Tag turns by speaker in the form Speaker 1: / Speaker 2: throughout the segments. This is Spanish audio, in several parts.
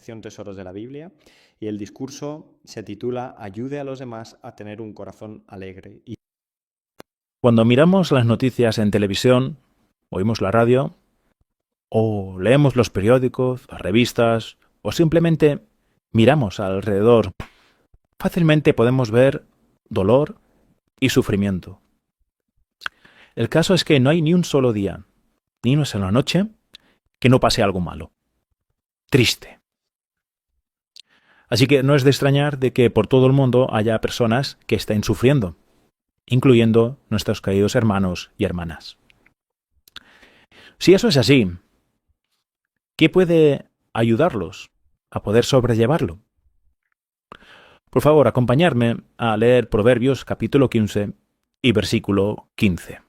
Speaker 1: sección Tesoros de la Biblia y el discurso se titula Ayude a los demás a tener un corazón alegre.
Speaker 2: Cuando miramos las noticias en televisión, oímos la radio, o leemos los periódicos, las revistas, o simplemente miramos alrededor, fácilmente podemos ver dolor y sufrimiento. El caso es que no hay ni un solo día, ni una sola noche, que no pase algo malo, triste. Así que no es de extrañar de que por todo el mundo haya personas que estén sufriendo, incluyendo nuestros queridos hermanos y hermanas. Si eso es así, ¿qué puede ayudarlos a poder sobrellevarlo? Por favor, acompañadme a leer Proverbios capítulo 15 y versículo 15.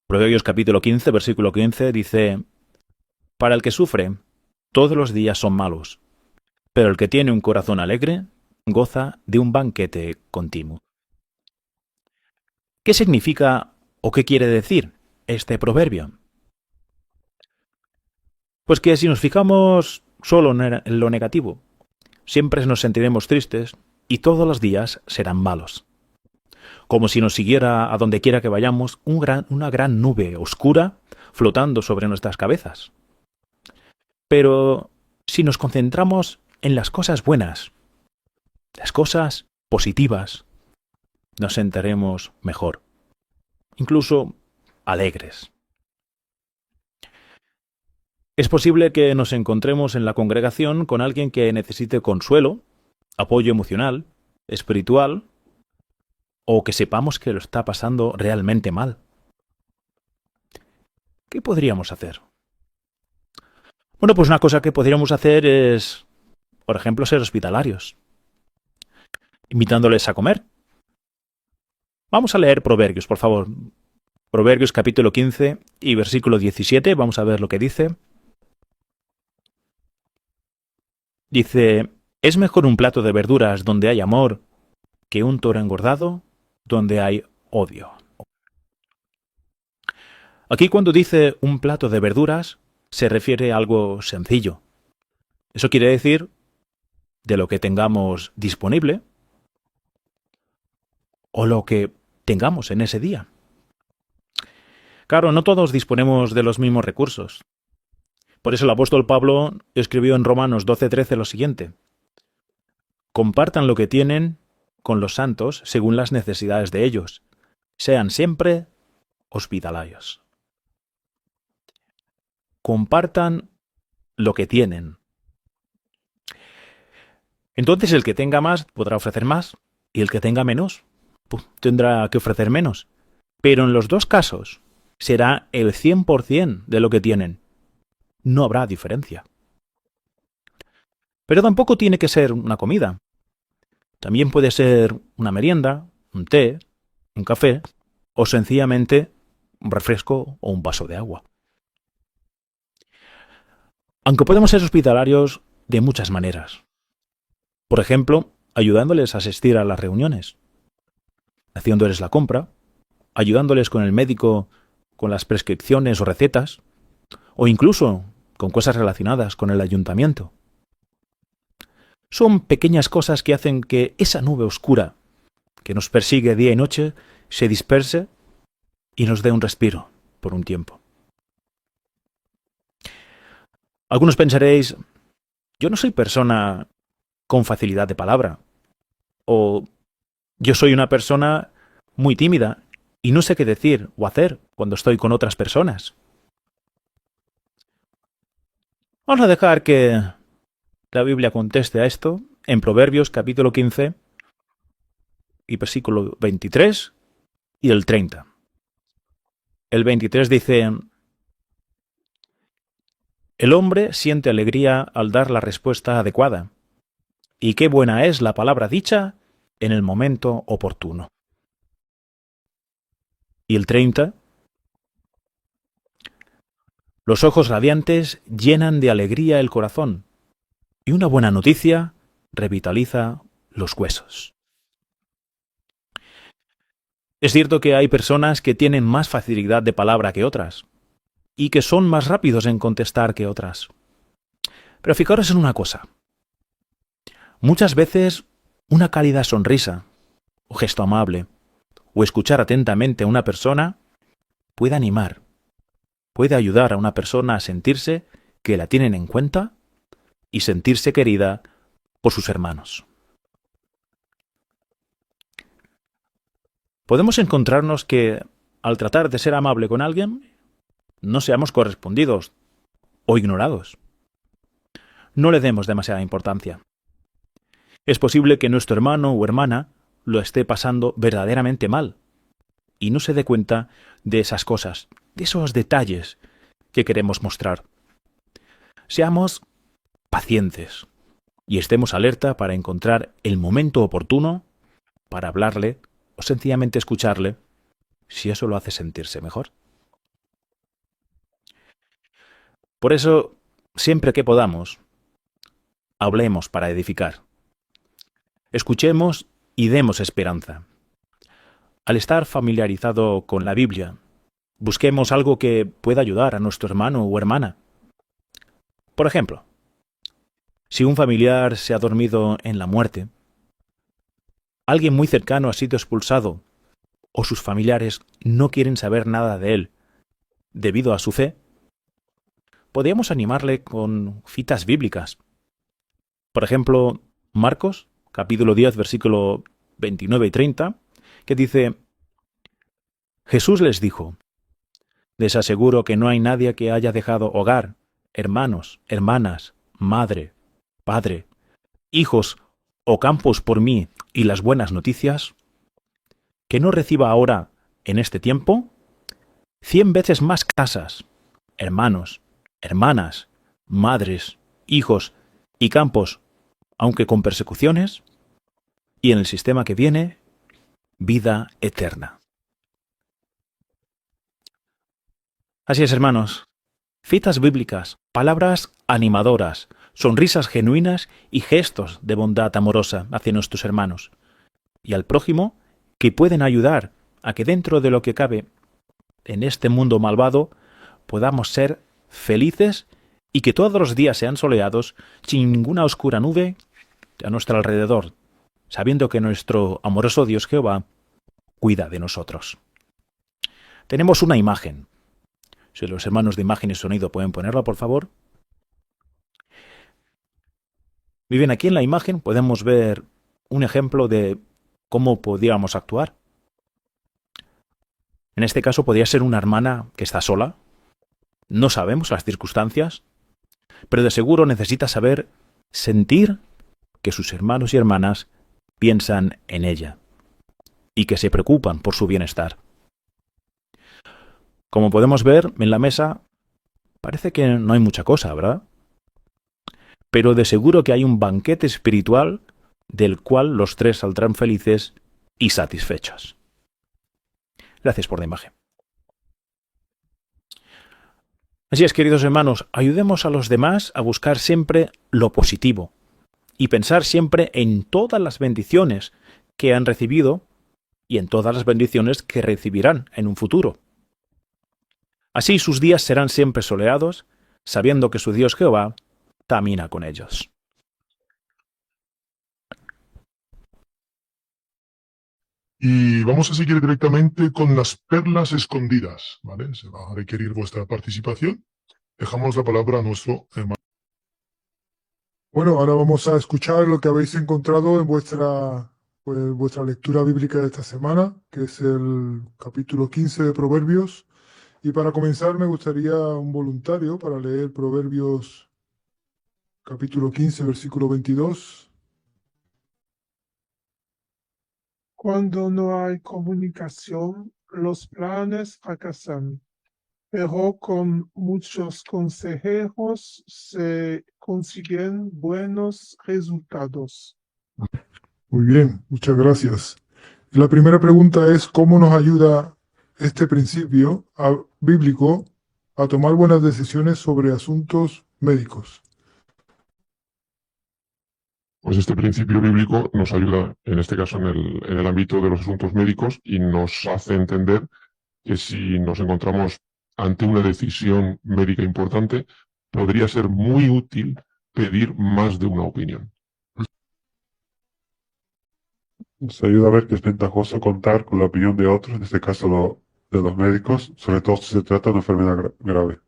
Speaker 2: Proverbios capítulo 15, versículo 15 dice: Para el que sufre, todos los días son malos, pero el que tiene un corazón alegre goza de un banquete continuo. ¿Qué significa o qué quiere decir este proverbio? Pues que si nos fijamos solo en lo negativo, siempre nos sentiremos tristes y todos los días serán malos. Como si nos siguiera a donde quiera que vayamos una gran nube oscura flotando sobre nuestras cabezas. Pero si nos concentramos en las cosas buenas, las cosas positivas, nos sentiremos mejor, incluso alegres. Es posible que nos encontremos en la congregación con alguien que necesite consuelo, apoyo emocional, espiritual, o que sepamos que lo está pasando realmente mal. ¿Qué podríamos hacer? Bueno, pues una cosa que podríamos hacer es, por ejemplo, ser hospitalarios, invitándoles a comer. Vamos a leer Proverbios, por favor. Proverbios capítulo 15 y versículo 17, vamos a ver lo que dice. Dice: Es mejor un plato de verduras donde hay amor que un toro engordado donde hay odio. Aquí cuando dice un plato de verduras, se refiere a algo sencillo. Eso quiere decir de lo que tengamos disponible o lo que tengamos en ese día. Claro, no todos disponemos de los mismos recursos. Por eso el apóstol Pablo escribió en Romanos 12:13 lo siguiente: Compartan lo que tienen con los santos según las necesidades de ellos. Sean siempre hospitalarios. Compartan lo que tienen. Entonces el que tenga más podrá ofrecer más y el que tenga menos tendrá que ofrecer menos. Pero en los dos casos será el 100% de lo que tienen. No habrá diferencia. Pero tampoco tiene que ser una comida. También puede ser una merienda, un té, un café o sencillamente un refresco o un vaso de agua. Aunque podemos ser hospitalarios de muchas maneras. Por ejemplo, ayudándoles a asistir a las reuniones, haciéndoles la compra, ayudándoles con el médico con las prescripciones o recetas, o incluso con cosas relacionadas con el ayuntamiento. Son pequeñas cosas que hacen que esa nube oscura que nos persigue día y noche se disperse y nos dé un respiro por un tiempo. Algunos pensaréis: yo no soy persona con facilidad de palabra, o yo soy una persona muy tímida y no sé qué decir o hacer cuando estoy con otras personas. Vamos a dejar que la Biblia conteste a esto en Proverbios capítulo 15 y versículo 23 y el 30. El 23 dice: El hombre siente alegría al dar la respuesta adecuada, y qué buena es la palabra dicha en el momento oportuno. Y el 30: Los ojos radiantes llenan de alegría el corazón, y una buena noticia revitaliza los huesos. Es cierto que hay personas que tienen más facilidad de palabra que otras. y que son más rápidos en contestar que otras. Pero fijaros en una cosa. Muchas veces una cálida sonrisa, o gesto amable, o escuchar atentamente a una persona puede animar, puede ayudar a una persona a sentirse que la tienen en cuenta y sentirse querida por sus hermanos. Podemos encontrarnos que, al tratar de ser amable con alguien, no seamos correspondidos o ignorados. No le demos demasiada importancia. Es posible que nuestro hermano o hermana lo esté pasando verdaderamente mal y no se dé cuenta de esas cosas, de esos detalles que queremos mostrar. Seamos pacientes y estemos alerta para encontrar el momento oportuno para hablarle o sencillamente escucharle, si eso lo hace sentirse mejor. Por eso, siempre que podamos, hablemos para edificar. Escuchemos y demos esperanza. Al estar familiarizado con la Biblia, busquemos algo que pueda ayudar a nuestro hermano o hermana. Por ejemplo, si un familiar se ha dormido en la muerte, alguien muy cercano ha sido expulsado o sus familiares no quieren saber nada de él debido a su fe, podríamos animarle con citas bíblicas. Por ejemplo, Marcos, capítulo 10, versículo 29 y 30, que dice: Jesús les dijo: les aseguro que no hay nadie que haya dejado hogar, hermanos, hermanas, madre, padre, hijos o campos por mí y las buenas noticias, que no reciba ahora, en este tiempo, 100 veces más casas, hermanos, hermanas, madres, hijos y campos, aunque con persecuciones, y en el sistema que viene, vida eterna. Así es, hermanos. Citas bíblicas, palabras animadoras, sonrisas genuinas y gestos de bondad amorosa hacia nuestros hermanos y al prójimo que pueden ayudar a que dentro de lo que cabe en este mundo malvado podamos ser felices y que todos los días sean soleados sin ninguna oscura nube a nuestro alrededor, sabiendo que nuestro amoroso Dios Jehová cuida de nosotros. Tenemos una imagen. Si los hermanos de imagen y sonido pueden ponerla, por favor. Muy bien, aquí en la imagen podemos ver un ejemplo de cómo podríamos actuar. En este caso podría ser una hermana que está sola. No sabemos las circunstancias, pero de seguro necesita saber sentir que sus hermanos y hermanas piensan en ella y que se preocupan por su bienestar. Como podemos ver en la mesa, parece que no hay mucha cosa, ¿verdad? Pero de seguro que hay un banquete espiritual del cual los tres saldrán felices y satisfechos. Gracias por la imagen. Así es, queridos hermanos, ayudemos a los demás a buscar siempre lo positivo y pensar siempre en todas las bendiciones que han recibido y en todas las bendiciones que recibirán en un futuro. Así sus días serán siempre soleados, sabiendo que su Dios Jehová camina con ellos.
Speaker 3: Y vamos a seguir directamente con las perlas escondidas, ¿vale? Se va a requerir vuestra participación. Dejamos la palabra a nuestro hermano.
Speaker 4: Bueno, ahora vamos a escuchar lo que habéis encontrado en vuestra lectura bíblica de esta semana, que es el capítulo 15 de Proverbios. Y para comenzar me gustaría un voluntario para leer Proverbios capítulo 15, versículo 22.
Speaker 5: Cuando no hay comunicación, los planes fracasan, pero con muchos consejeros se consiguen buenos resultados.
Speaker 4: Muy bien, muchas gracias. La primera pregunta es, ¿cómo nos ayuda este principio bíblico a tomar buenas decisiones sobre asuntos médicos?
Speaker 3: Pues este principio bíblico nos ayuda, en este caso, en el ámbito de los asuntos médicos y nos hace entender que si nos encontramos ante una decisión médica importante, podría ser muy útil pedir más de una opinión.
Speaker 6: Nos ayuda a ver que es ventajoso contar con la opinión de otros, en este caso de los médicos, sobre todo si se trata de una enfermedad grave.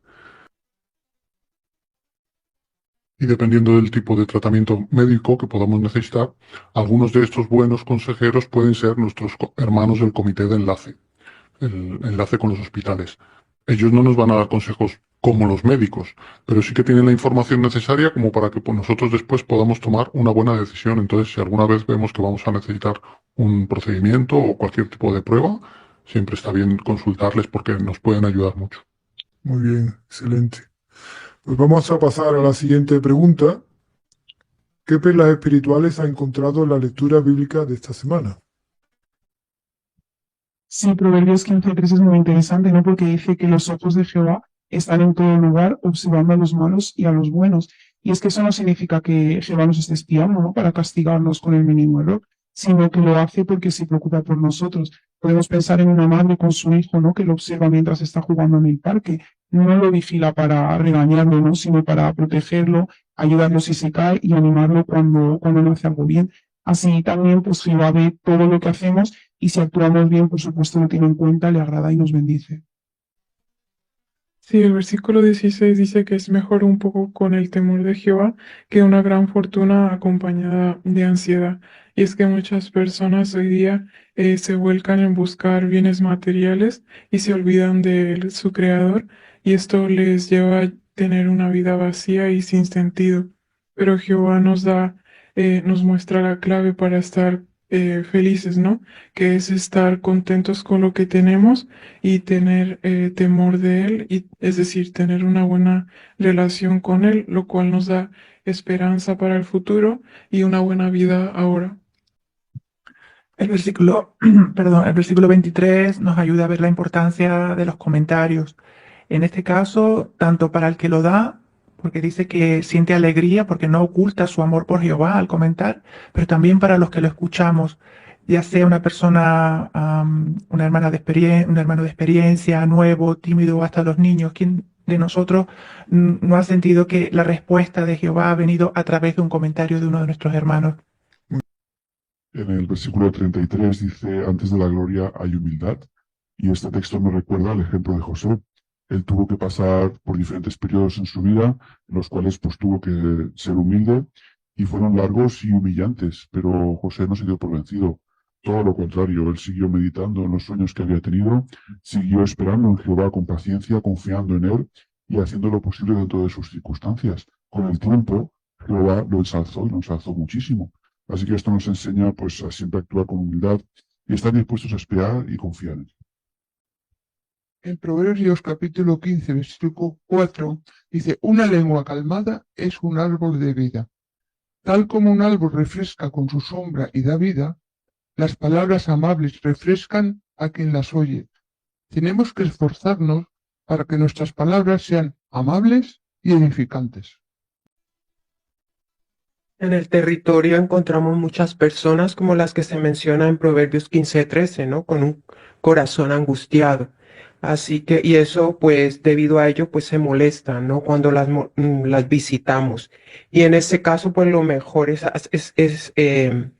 Speaker 3: Y dependiendo del tipo de tratamiento médico que podamos necesitar, algunos de estos buenos consejeros pueden ser nuestros hermanos del comité de enlace, el enlace con los hospitales. Ellos no nos van a dar consejos como los médicos, pero sí que tienen la información necesaria como para que pues, nosotros después podamos tomar una buena decisión. Entonces, si alguna vez vemos que vamos a necesitar un procedimiento o cualquier tipo de prueba, siempre está bien consultarles porque nos pueden ayudar mucho.
Speaker 4: Muy bien, excelente. Pues vamos a pasar a la siguiente pregunta. ¿Qué perlas espirituales ha encontrado en la lectura bíblica de esta semana?
Speaker 5: Sí, Proverbios 15:3 es muy interesante, ¿no? Porque dice que los ojos de Jehová están en todo lugar, observando a los malos y a los buenos. Y es que eso no significa que Jehová nos esté espiando, ¿no? Para castigarnos con el mínimo error, sino que lo hace porque se preocupa por nosotros. Podemos pensar en una madre con su hijo, ¿no? Que lo observa mientras está jugando en el parque. No lo vigila para regañarlo, ¿no? Sino para protegerlo, ayudarlo si se cae y animarlo cuando no hace algo bien. Así también, pues Jehová ve todo lo que hacemos y si actuamos bien, por supuesto, lo tiene en cuenta, le agrada y nos bendice.
Speaker 7: Sí, el versículo 16 dice que es mejor un poco con el temor de Jehová que una gran fortuna acompañada de ansiedad. Y es que muchas personas hoy día se vuelcan en buscar bienes materiales y se olvidan de su creador, y esto les lleva a tener una vida vacía y sin sentido. Pero Jehová nos muestra la clave para estar felices, ¿no? Que es estar contentos con lo que tenemos y tener temor de Él, y, es decir, tener una buena relación con Él, lo cual nos da esperanza para el futuro y una buena vida ahora.
Speaker 8: El versículo, el versículo 23 nos ayuda a ver la importancia de los comentarios. En este caso, tanto para el que lo da, porque dice que siente alegría porque no oculta su amor por Jehová al comentar, pero también para los que lo escuchamos, ya sea una persona, una hermana un hermano de experiencia, nuevo, tímido, o hasta los niños. ¿Quién de nosotros no ha sentido que la respuesta de Jehová ha venido a través de un comentario de uno de nuestros hermanos?
Speaker 3: En el versículo 33 dice, antes de la gloria hay humildad, y este texto me recuerda al ejemplo de José. Él tuvo que pasar por diferentes periodos en su vida, en los cuales pues tuvo que ser humilde, y fueron largos y humillantes, pero José no se dio por vencido. Todo lo contrario, él siguió meditando en los sueños que había tenido, siguió esperando en Jehová con paciencia, confiando en él y haciendo lo posible dentro de sus circunstancias. Con el tiempo, Jehová lo ensalzó y lo ensalzó muchísimo. Así que esto nos enseña pues a siempre actuar con humildad y estar dispuestos a esperar y confiar en él.
Speaker 9: En Proverbios capítulo 15, versículo 4, dice, una lengua calmada es un árbol de vida. Tal como un árbol refresca con su sombra y da vida, las palabras amables refrescan a quien las oye. Tenemos que esforzarnos para que nuestras palabras sean amables y edificantes.
Speaker 10: En el territorio encontramos muchas personas como las que se menciona en Proverbios 15:13, ¿no? Con un corazón angustiado. Así que, y eso, pues, debido a ello, pues se molestan, ¿no? Cuando las visitamos. Y en ese caso, pues, lo mejor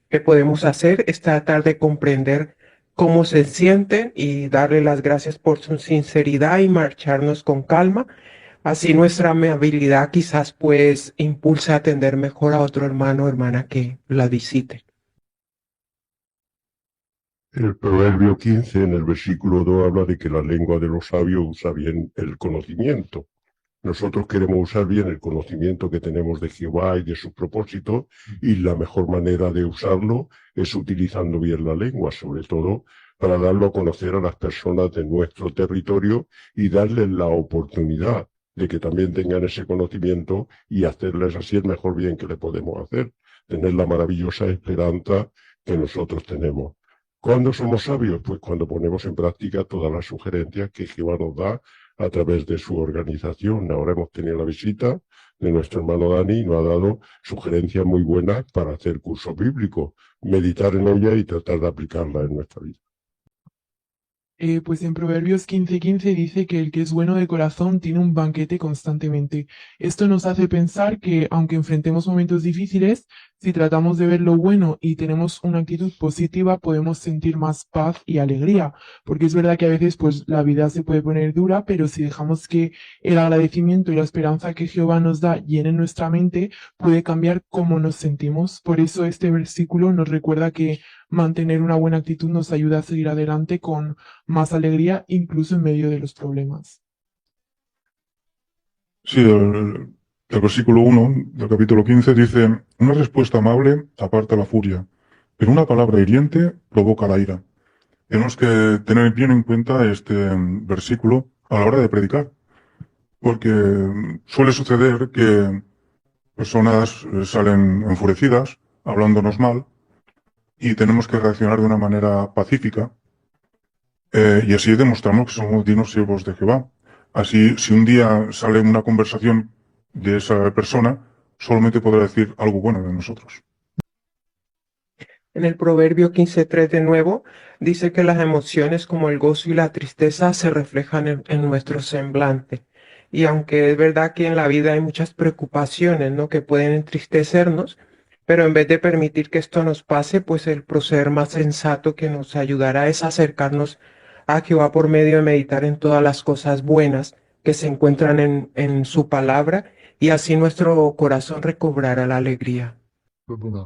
Speaker 10: que podemos hacer es tratar de comprender cómo se sienten y darle las gracias por su sinceridad y marcharnos con calma. Así nuestra amabilidad quizás pues impulse a atender mejor a otro hermano o hermana que la visite.
Speaker 11: El Proverbio 15, en el versículo 2, habla de que la lengua de los sabios usa bien el conocimiento. Nosotros queremos usar bien el conocimiento que tenemos de Jehová y de sus propósitos, y la mejor manera de usarlo es utilizando bien la lengua, sobre todo para darlo a conocer a las personas de nuestro territorio y darles la oportunidad de que también tengan ese conocimiento y hacerles así el mejor bien que le podemos hacer, tener la maravillosa esperanza que nosotros tenemos. ¿Cuándo somos sabios? Pues cuando ponemos en práctica todas las sugerencias que Jehová nos da a través de su organización. Ahora hemos tenido la visita de nuestro hermano Dani y nos ha dado sugerencias muy buenas para hacer curso bíblico, meditar en ella y tratar de aplicarla en nuestra vida.
Speaker 7: Pues en Proverbios 15:15 dice que el que es bueno de corazón tiene un banquete constantemente. Esto nos hace pensar que aunque enfrentemos momentos difíciles, si tratamos de ver lo bueno y tenemos una actitud positiva, podemos sentir más paz y alegría. Porque es verdad que a veces pues la vida se puede poner dura, pero si dejamos que el agradecimiento y la esperanza que Jehová nos da llenen nuestra mente, puede cambiar cómo nos sentimos. Por eso este versículo nos recuerda que mantener una buena actitud nos ayuda a seguir adelante con más alegría, incluso en medio de los problemas.
Speaker 6: Sí, el versículo 1 del capítulo 15 dice, una respuesta amable aparta la furia, pero una palabra hiriente provoca la ira. Tenemos que tener bien en cuenta este versículo a la hora de predicar, porque suele suceder que personas salen enfurecidas, hablándonos mal, y tenemos que reaccionar de una manera pacífica, y así demostramos que somos dignos siervos de Jehová. Así, si un día sale una conversación de esa persona, solamente podrá decir algo bueno de nosotros.
Speaker 10: En el Proverbio 15:3 de nuevo, dice que las emociones como el gozo y la tristeza se reflejan en nuestro semblante. Y aunque es verdad que en la vida hay muchas preocupaciones, ¿no?, que pueden entristecernos, pero en vez de permitir que esto nos pase, pues el proceder más sensato que nos ayudará es acercarnos a Jehová por medio de meditar en todas las cosas buenas que se encuentran en su palabra, y así nuestro corazón recobrará la alegría.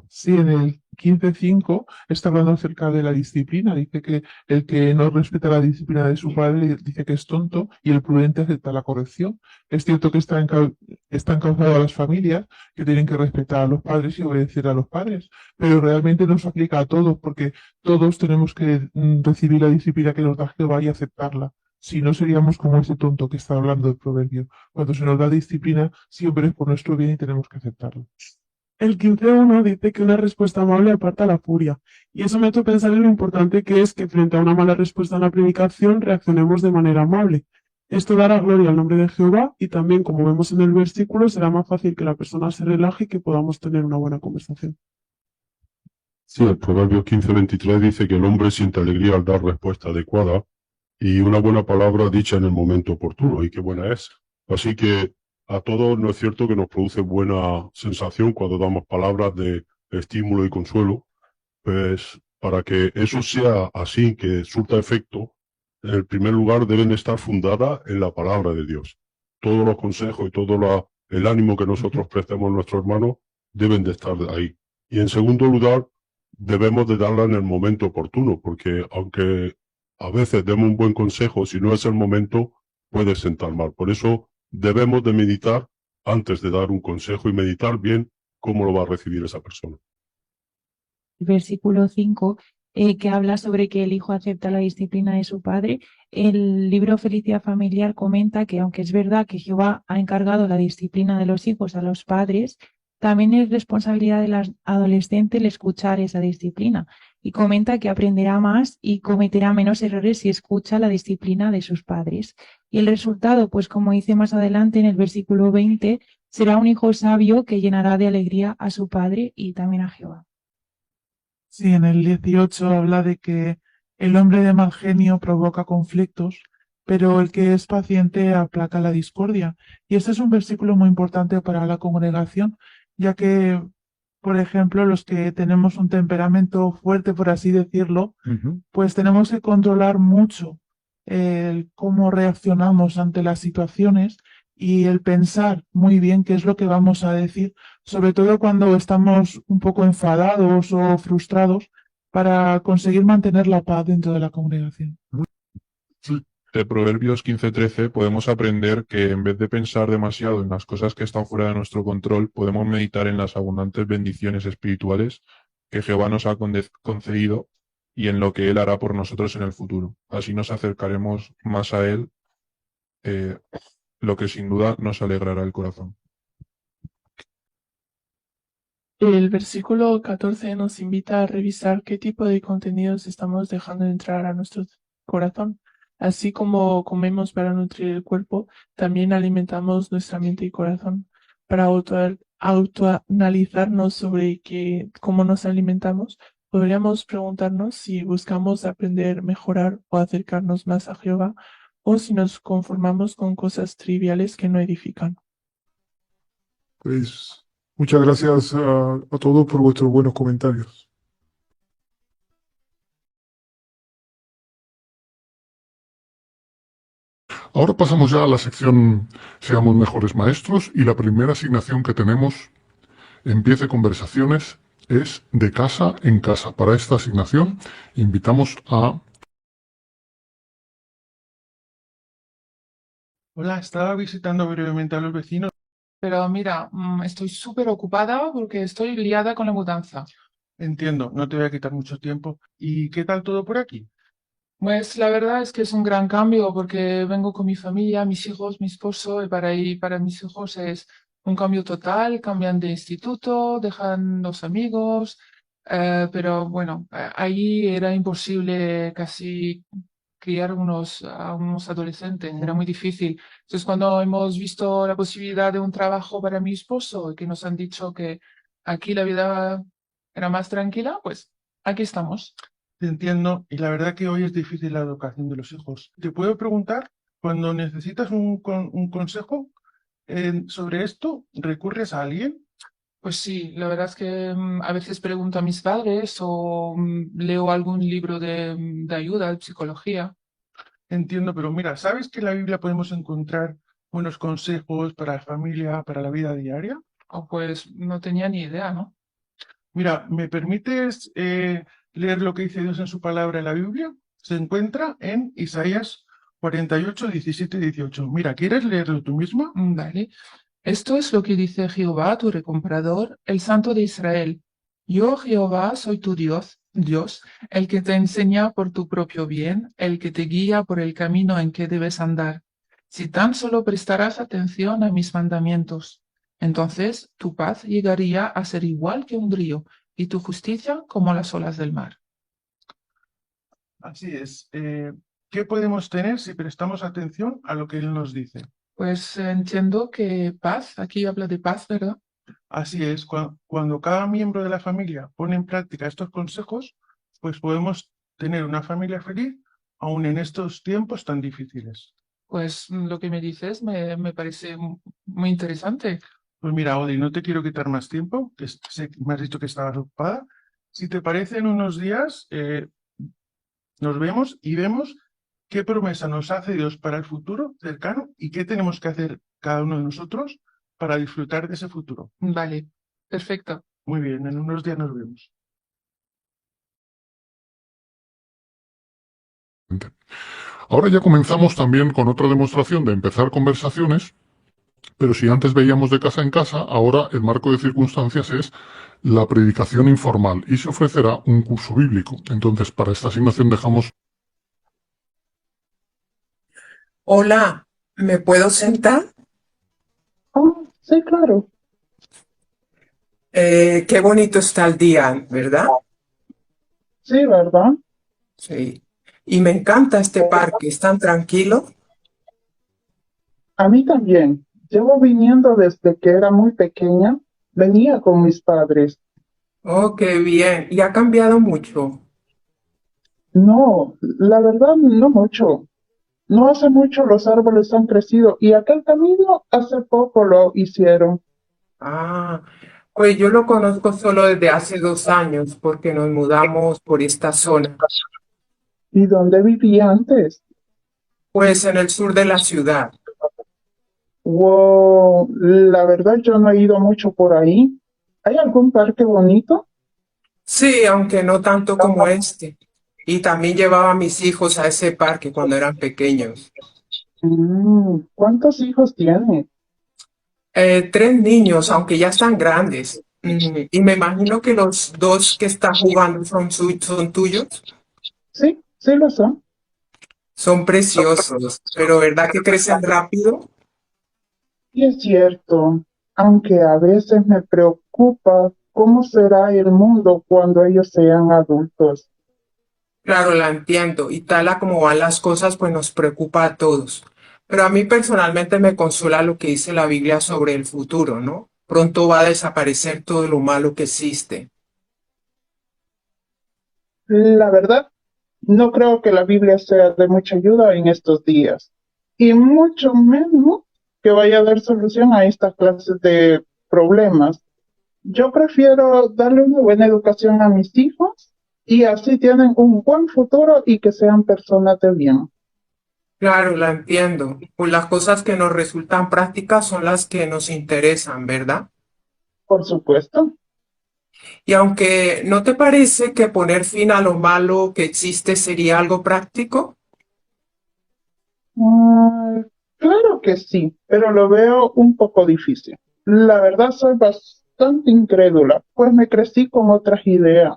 Speaker 9: Sí, en el 15:5 está hablando acerca de la disciplina. Dice que el que no respeta la disciplina de su padre dice que es tonto y el prudente acepta la corrección. Es cierto que está encauzado a las familias que tienen que respetar a los padres y obedecer a los padres, pero realmente no se aplica a todos porque todos tenemos que recibir la disciplina que nos da Jehová y aceptarla. Si no, seríamos como ese tonto que está hablando del proverbio. Cuando se nos da disciplina, siempre es por nuestro bien y tenemos que aceptarlo.
Speaker 7: El 15:1 dice que una respuesta amable aparta la furia, y eso me hace pensar en lo importante que es que frente a una mala respuesta en la predicación reaccionemos de manera amable. Esto dará gloria al nombre de Jehová y también, como vemos en el versículo, será más fácil que la persona se relaje y que podamos tener una buena conversación.
Speaker 11: Sí, el Proverbio 15:23 dice que el hombre siente alegría al dar respuesta adecuada y una buena palabra dicha en el momento oportuno, y qué buena es. Así que a todos no es cierto que nos produce buena sensación cuando damos palabras de estímulo y consuelo, pues para que eso sea así, que surta efecto, en el primer lugar deben estar fundadas en la palabra de Dios. Todos los consejos y todo el ánimo que nosotros prestemos a nuestros hermanos deben de estar ahí. Y en segundo lugar, debemos de darla en el momento oportuno, porque aunque a veces demos un buen consejo, si no es el momento, puede sentar mal. Por eso debemos de meditar antes de dar un consejo y meditar bien cómo lo va a recibir esa persona.
Speaker 12: Versículo 5, que habla sobre que el hijo acepta la disciplina de su padre. El libro Felicidad Familiar comenta que aunque es verdad que Jehová ha encargado la disciplina de los hijos a los padres, también es responsabilidad del adolescente el escuchar esa disciplina, y comenta que aprenderá más y cometerá menos errores si escucha la disciplina de sus padres. Y el resultado, pues como dice más adelante en el versículo 20, será un hijo sabio que llenará de alegría a su padre y también a Jehová.
Speaker 9: Sí, en el 18 habla de que el hombre de mal genio provoca conflictos, pero el que es paciente aplaca la discordia. Y este es un versículo muy importante para la congregación, ya que, por ejemplo, los que tenemos un temperamento fuerte, por así decirlo, pues tenemos que controlar mucho el cómo reaccionamos ante las situaciones y el pensar muy bien qué es lo que vamos a decir, sobre todo cuando estamos un poco enfadados o frustrados, para conseguir mantener la paz dentro de la congregación.
Speaker 6: De Proverbios 15:13 podemos aprender que en vez de pensar demasiado en las cosas que están fuera de nuestro control, podemos meditar en las abundantes bendiciones espirituales que Jehová nos ha concedido y en lo que Él hará por nosotros en el futuro. Así nos acercaremos más a Él, lo que sin duda nos alegrará el corazón.
Speaker 7: El versículo 14 nos invita a revisar qué tipo de contenidos estamos dejando entrar a nuestro corazón. Así como comemos para nutrir el cuerpo, también alimentamos nuestra mente y corazón. Para autoanalizarnos sobre cómo nos alimentamos, Podríamos preguntarnos si buscamos aprender, mejorar o acercarnos más a Jehová, o si nos conformamos con cosas triviales que no edifican.
Speaker 4: Pues muchas gracias a todos por vuestros buenos comentarios.
Speaker 3: Ahora pasamos ya a la sección Seamos mejores maestros y la primera asignación que tenemos, Empiece conversaciones, es de casa en casa. Para esta asignación invitamos a...
Speaker 13: Hola, estaba visitando brevemente a los vecinos.
Speaker 5: Pero mira, estoy súper ocupada porque estoy liada con la mudanza.
Speaker 13: Entiendo, no te voy a quitar mucho tiempo. ¿Y qué tal todo por aquí?
Speaker 5: Pues la verdad es que es un gran cambio porque vengo con mi familia, mis hijos, mi esposo, y para mis hijos es un cambio total, cambian de instituto, dejan los amigos, pero bueno, ahí era imposible casi criar a unos adolescentes, era muy difícil. Entonces, cuando hemos visto la posibilidad de un trabajo para mi esposo y que nos han dicho que aquí la vida era más tranquila, pues aquí estamos.
Speaker 13: Te entiendo, y la verdad que hoy es difícil la educación de los hijos. ¿Te puedo preguntar, cuando necesitas un consejo sobre esto, recurres a alguien?
Speaker 5: Pues sí, la verdad es que a veces pregunto a mis padres o leo algún libro de ayuda, de psicología.
Speaker 13: Entiendo, pero mira, ¿sabes que en la Biblia podemos encontrar buenos consejos para la familia, para la vida diaria?
Speaker 5: O pues no tenía ni idea, ¿no?
Speaker 13: Mira, ¿me permites leer lo que dice Dios en su palabra en la Biblia? Se encuentra en Isaías 48, 17 y 18. Mira, ¿quieres leerlo tú misma?
Speaker 5: Vale. Esto es lo que dice Jehová, tu recomprador, el Santo de Israel. Yo, Jehová, soy tu Dios, el que te enseña por tu propio bien, el que te guía por el camino en que debes andar. Si tan solo prestarás atención a mis mandamientos, entonces tu paz llegaría a ser igual que un río y tu justicia como las olas del mar.
Speaker 13: Así es. ¿Qué podemos tener si prestamos atención a lo que Él nos dice?
Speaker 5: Pues entiendo que paz, aquí habla de paz, ¿verdad?
Speaker 13: Así es. Cuando cada miembro de la familia pone en práctica estos consejos, pues podemos tener una familia feliz, aun en estos tiempos tan difíciles.
Speaker 5: Pues lo que me dices me parece muy interesante.
Speaker 13: Pues mira, Odi, no te quiero quitar más tiempo, que sé que me has dicho que estabas ocupada. Si te parece, en unos días nos vemos y vemos qué promesa nos hace Dios para el futuro cercano y qué tenemos que hacer cada uno de nosotros para disfrutar de ese futuro.
Speaker 5: Vale, perfecto.
Speaker 13: Muy bien, en unos días nos vemos.
Speaker 3: Ahora ya comenzamos también con otra demostración de empezar conversaciones, pero si antes veíamos de casa en casa, ahora el marco de circunstancias es la predicación informal y se ofrecerá un curso bíblico. Entonces, para esta asignación dejamos...
Speaker 10: Hola, ¿me puedo sentar?
Speaker 5: Sí, claro.
Speaker 10: Qué bonito está el día, ¿verdad?
Speaker 5: Sí, ¿verdad?
Speaker 10: Sí. Y me encanta este parque, es tan tranquilo.
Speaker 5: A mí también. Llevo viniendo desde que era muy pequeña. Venía con mis padres.
Speaker 10: Oh, qué bien. Y ha cambiado mucho.
Speaker 5: No, la verdad no mucho. No hace mucho los árboles han crecido y aquel camino hace poco lo hicieron.
Speaker 10: Ah, pues yo lo conozco solo desde hace 2 años porque nos mudamos por esta zona.
Speaker 5: ¿Y dónde vivía antes?
Speaker 10: Pues en el sur de la ciudad.
Speaker 5: Wow, la verdad yo no he ido mucho por ahí. ¿Hay algún parque bonito?
Speaker 10: Sí, aunque no tanto como este. Y también llevaba a mis hijos a ese parque cuando eran pequeños.
Speaker 5: ¿Cuántos hijos tiene?
Speaker 10: 3 niños, aunque ya están grandes. Y me imagino que los 2 que están jugando son tuyos.
Speaker 5: Sí, sí lo son.
Speaker 10: Son preciosos, pero ¿verdad que crecen rápido?
Speaker 5: Y es cierto, aunque a veces me preocupa cómo será el mundo cuando ellos sean adultos.
Speaker 10: Claro, la entiendo. Y tal a como van las cosas, pues nos preocupa a todos. Pero a mí personalmente me consuela lo que dice la Biblia sobre el futuro, ¿no? Pronto va a desaparecer todo lo malo que existe.
Speaker 14: La verdad, no creo que la Biblia sea de mucha ayuda en estos días, y mucho menos que vaya a dar solución a estas clases de problemas. Yo prefiero darle una buena educación a mis hijos y así tienen un buen futuro y que sean personas de bien.
Speaker 10: Claro, la entiendo. Pues las cosas que nos resultan prácticas son las que nos interesan, ¿verdad?
Speaker 14: Por supuesto.
Speaker 10: Y aunque no te parece que poner fin a lo malo que existe sería algo práctico,
Speaker 14: Ah, claro que sí, pero lo veo un poco difícil. La verdad soy bastante incrédula, pues me crecí con otras ideas.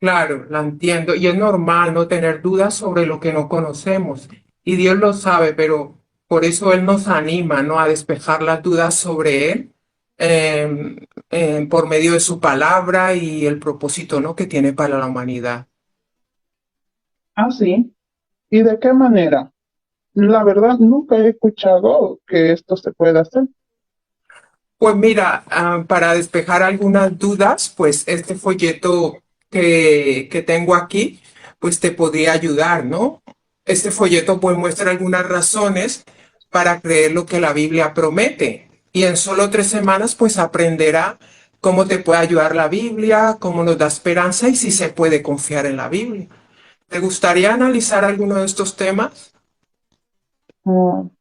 Speaker 10: claro, la entiendo. Y es normal no tener dudas sobre lo que no conocemos. Y Dios lo sabe, pero por eso Él nos anima, ¿no? A despejar las dudas sobre Él por medio de su palabra y el propósito, ¿no? Que tiene para la humanidad.
Speaker 14: Ah, sí. ¿Y de qué manera? La verdad nunca he escuchado que esto se pueda hacer.
Speaker 10: Pues mira, para despejar algunas dudas, pues este folleto que tengo aquí, pues te podría ayudar, ¿no? Este folleto pues muestra algunas razones para creer lo que la Biblia promete. Y en solo 3 semanas pues aprenderá cómo te puede ayudar la Biblia, cómo nos da esperanza y si se puede confiar en la Biblia. ¿Te gustaría analizar alguno de estos temas?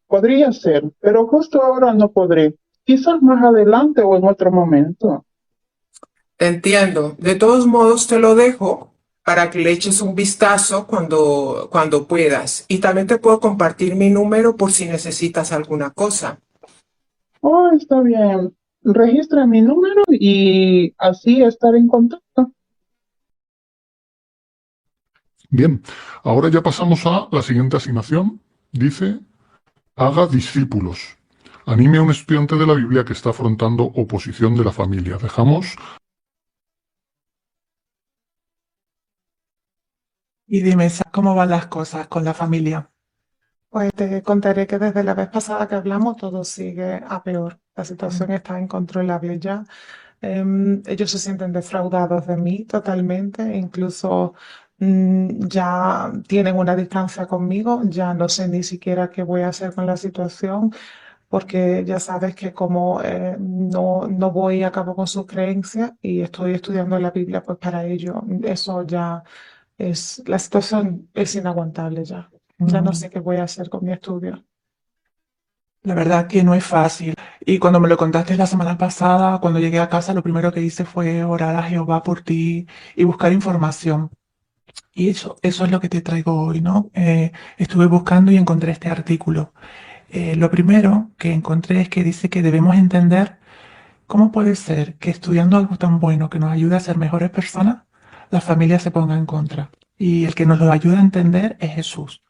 Speaker 14: Podría ser, pero justo ahora no podré. Quizás más adelante o en otro momento.
Speaker 10: Te entiendo. De todos modos, te lo dejo para que le eches un vistazo cuando puedas. Y también te puedo compartir mi número por si necesitas alguna cosa.
Speaker 14: Oh, está bien. Registra mi número y así estar en contacto.
Speaker 3: Bien, ahora ya pasamos a la siguiente asignación. Dice, haga discípulos. Anime a un estudiante de la Biblia que está afrontando oposición de la familia. Dejamos.
Speaker 8: Y dime, ¿cómo van las cosas con la familia?
Speaker 5: Pues te contaré que desde la vez pasada que hablamos todo sigue a peor. La situación está incontrolable ya. Ellos se sienten defraudados de mí totalmente, incluso ya tienen una distancia conmigo, ya no sé ni siquiera qué voy a hacer con la situación, porque ya sabes que como no voy a cabo con sus creencias y estoy estudiando la Biblia, pues para ello eso ya la situación es inaguantable ya. Ya no sé qué voy a hacer con mi estudio.
Speaker 8: La verdad que no es fácil. Y cuando me lo contaste la semana pasada, cuando llegué a casa, lo primero que hice fue orar a Jehová por ti y buscar información. Y eso es lo que te traigo hoy, ¿no? Estuve buscando y encontré este artículo. Lo primero que encontré es que dice que debemos entender cómo puede ser que estudiando algo tan bueno que nos ayude a ser mejores personas, la familia se ponga en contra. Y el que nos lo ayuda a entender es Jesús.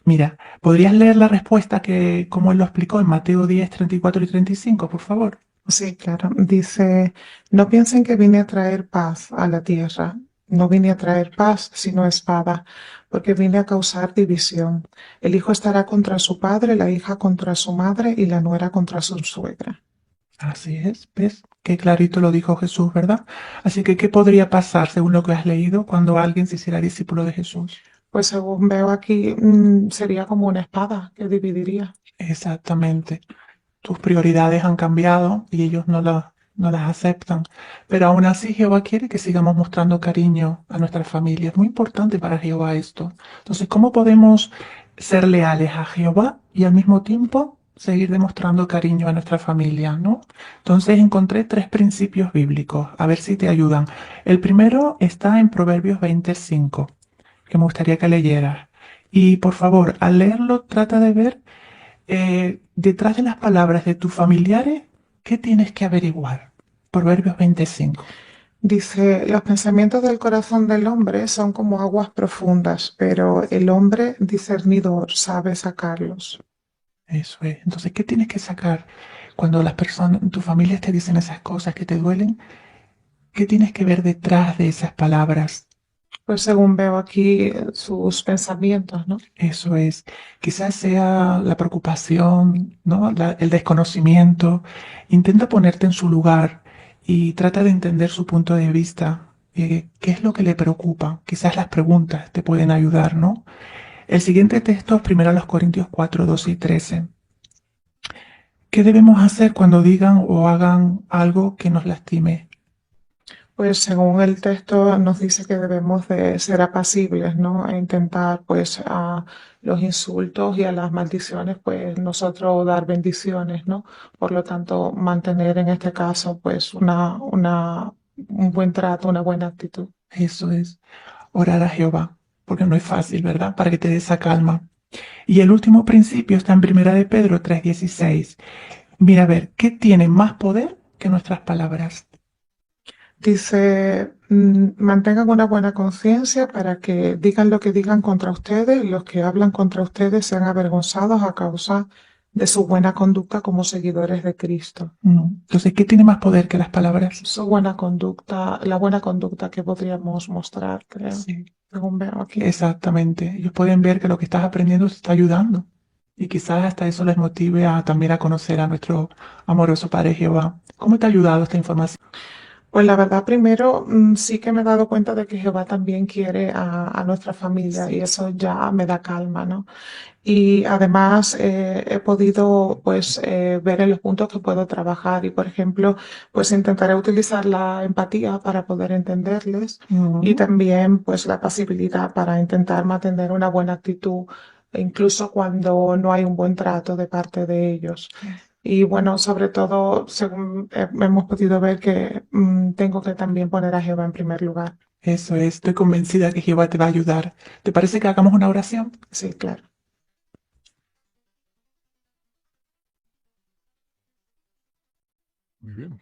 Speaker 8: Mira, ¿podrías leer la respuesta como él lo explicó en Mateo 10, 34 y 35, por favor?
Speaker 5: Sí, claro. Dice, no piensen que vine a traer paz a la tierra. No vine a traer paz, sino espada, porque vine a causar división. El hijo estará contra su padre, la hija contra su madre y la nuera contra su suegra.
Speaker 8: Así es, ¿ves? Qué clarito lo dijo Jesús, ¿verdad? Así que, ¿qué podría pasar, según lo que has leído, cuando alguien se hiciera discípulo de Jesús?
Speaker 5: Pues según veo aquí, sería como una espada que dividiría.
Speaker 8: Exactamente. Tus prioridades han cambiado y ellos no las aceptan. Pero aún así Jehová quiere que sigamos mostrando cariño a nuestra familia. Es muy importante para Jehová esto. Entonces, ¿cómo podemos ser leales a Jehová y al mismo tiempo seguir demostrando cariño a nuestra familia, ¿no? Entonces encontré 3 principios bíblicos. A ver si te ayudan. El primero está en Proverbios 25, que me gustaría que leyeras. Y por favor, al leerlo, trata de ver detrás de las palabras de tus familiares, ¿qué tienes que averiguar? Proverbios 25.
Speaker 5: Dice, los pensamientos del corazón del hombre son como aguas profundas, pero el hombre discernidor sabe sacarlos.
Speaker 8: Eso es. Entonces, ¿qué tienes que sacar cuando las personas, tu familia te dicen esas cosas que te duelen? ¿Qué tienes que ver detrás de esas palabras?
Speaker 5: Pues según veo aquí sus pensamientos, ¿no?
Speaker 8: Eso es. Quizás sea la preocupación, ¿no? El desconocimiento. Intenta ponerte en su lugar y trata de entender su punto de vista. ¿Qué es lo que le preocupa? Quizás las preguntas te pueden ayudar, ¿no? El siguiente texto es 1 Corintios 4, 12 y 13. ¿Qué debemos hacer cuando digan o hagan algo que nos lastime?
Speaker 7: Pues según el texto nos dice que debemos de ser apacibles, ¿no? E intentar pues a los insultos y a las maldiciones pues nosotros dar bendiciones, ¿no? Por lo tanto mantener en este caso pues un buen trato, una buena actitud.
Speaker 8: Eso es, orar a Jehová, porque no es fácil, ¿verdad? Para que te dé esa calma. Y el último principio está en 1 de Pedro 3:16. Mira, a ver, ¿qué tiene más poder que nuestras palabras?
Speaker 7: Dice, mantengan una buena conciencia para que digan lo que digan contra ustedes y los que hablan contra ustedes sean avergonzados a causa de su buena conducta como seguidores de Cristo.
Speaker 8: Entonces, ¿qué tiene más poder que las palabras?
Speaker 7: Su buena conducta, la buena conducta que podríamos mostrar, creo, según veo aquí.
Speaker 8: Exactamente. Ellos pueden ver que lo que estás aprendiendo te está ayudando. Y quizás hasta eso les motive también a conocer a nuestro amoroso Padre Jehová. ¿Cómo te ha ayudado esta información?
Speaker 7: Pues la verdad, primero sí que me he dado cuenta de que Jehová también quiere a nuestra familia y eso ya me da calma, ¿no? Y además he podido pues ver en los puntos que puedo trabajar y por ejemplo pues intentaré utilizar la empatía para poder entenderles y también pues la pasibilidad para intentar mantener una buena actitud incluso cuando no hay un buen trato de parte de ellos. Y bueno, sobre todo, según hemos podido ver que tengo que también poner a Jehová en primer lugar.
Speaker 8: Eso es, estoy convencida que Jehová te va a ayudar. ¿Te parece que hagamos una oración?
Speaker 7: Sí, claro.
Speaker 3: Muy bien.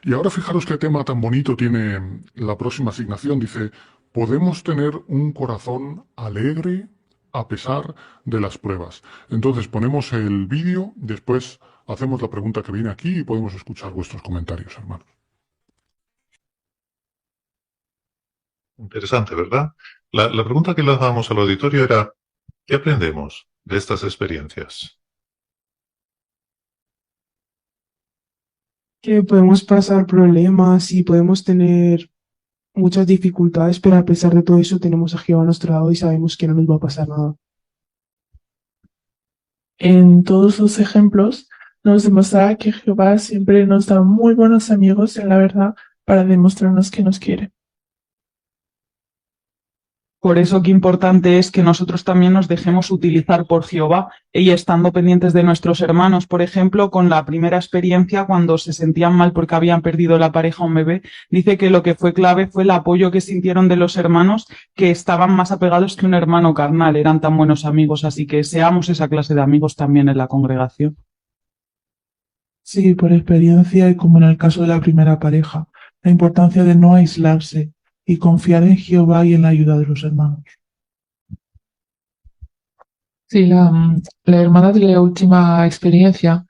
Speaker 3: Y ahora fijaros qué tema tan bonito tiene la próxima asignación. Dice, podemos tener un corazón alegre a pesar de las pruebas. Entonces ponemos el vídeo, después hacemos la pregunta que viene aquí y podemos escuchar vuestros comentarios, hermanos.
Speaker 15: Interesante, ¿verdad? La pregunta que lanzábamos al auditorio era, ¿qué aprendemos de estas experiencias?
Speaker 5: Que podemos pasar problemas y podemos tener muchas dificultades, pero a pesar de todo eso tenemos a Jehová a nuestro lado y sabemos que no nos va a pasar nada. En todos los ejemplos nos demostraba que Jehová siempre nos da muy buenos amigos en la verdad para demostrarnos que nos quiere.
Speaker 16: Por eso qué importante es que nosotros también nos dejemos utilizar por Jehová y estando pendientes de nuestros hermanos, por ejemplo, con la primera experiencia cuando se sentían mal porque habían perdido la pareja o un bebé, dice que lo que fue clave fue el apoyo que sintieron de los hermanos que estaban más apegados que un hermano carnal, eran tan buenos amigos, así que seamos esa clase de amigos también en la congregación.
Speaker 5: Sí, por experiencia y como en el caso de la primera pareja, la importancia de no aislarse y confiar en Jehová y en la ayuda de los hermanos.
Speaker 17: Sí, la hermana de la última experiencia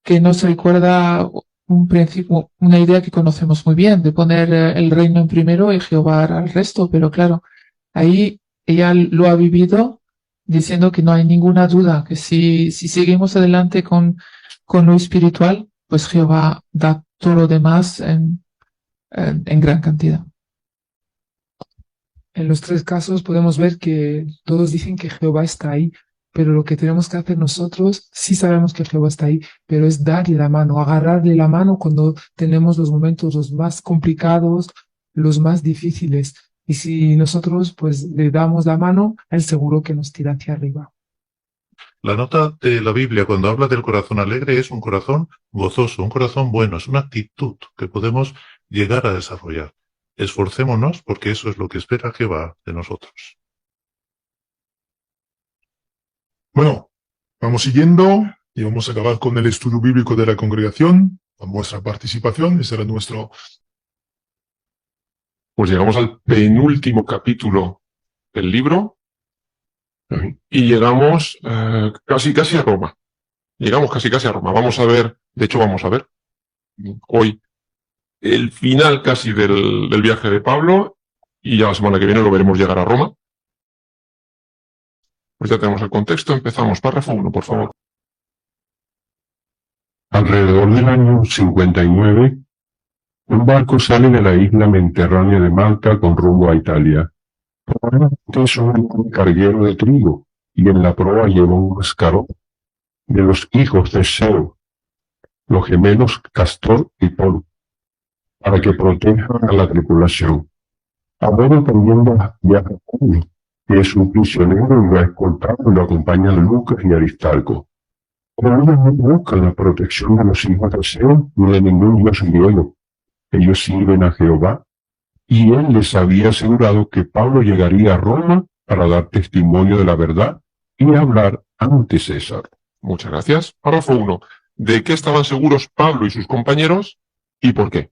Speaker 17: que nos recuerda un principio, una idea que conocemos muy bien, de poner el reino en primero y Jehová al resto, pero claro, ahí ella lo ha vivido diciendo que no hay ninguna duda, que si seguimos adelante con lo espiritual, pues Jehová da todo lo demás en gran cantidad.
Speaker 18: En los tres casos podemos ver que todos dicen que Jehová está ahí, pero lo que tenemos que hacer nosotros, sí sabemos que Jehová está ahí, pero es darle la mano, agarrarle la mano cuando tenemos los momentos los más complicados, los más difíciles. Y si nosotros pues le damos la mano, él seguro que nos tira hacia arriba.
Speaker 15: La nota de la Biblia cuando habla del corazón alegre es un corazón gozoso, un corazón bueno, es una actitud que podemos llegar a desarrollar. Esforcémonos porque eso es lo que espera Jehová de nosotros.
Speaker 3: Bueno, vamos siguiendo y vamos a acabar con el estudio bíblico de la congregación, con vuestra participación. Ese era nuestro...
Speaker 19: Pues llegamos al penúltimo capítulo del libro y llegamos casi a Roma. Llegamos casi a Roma. Vamos a ver, de hecho vamos a ver hoy el final casi del viaje de Pablo y ya la semana que viene lo veremos llegar a Roma. Pues ya tenemos el contexto, empezamos. Párrafo 1, por favor.
Speaker 11: Alrededor del año 59,
Speaker 19: Un barco sale de la isla mediterránea de Malta con rumbo a Italia. Probablemente es un carguero de trigo, y en la proa lleva un mascarón de los hijos de Zeo, los gemelos Castor y Polo, para que protejan a la tripulación. A bordo también viaja Pablo, que es un prisionero y lo ha escoltado y lo acompañan Lucas y Aristarco. Pero ellos no buscan la protección de los hijos de Zeo ni de ningún dios griego. Ellos sirven a Jehová, y él les había asegurado que Pablo llegaría a Roma para dar testimonio de la verdad y hablar ante César.
Speaker 20: Muchas gracias. Párrafo 1. ¿De qué estaban seguros Pablo y sus compañeros y por qué?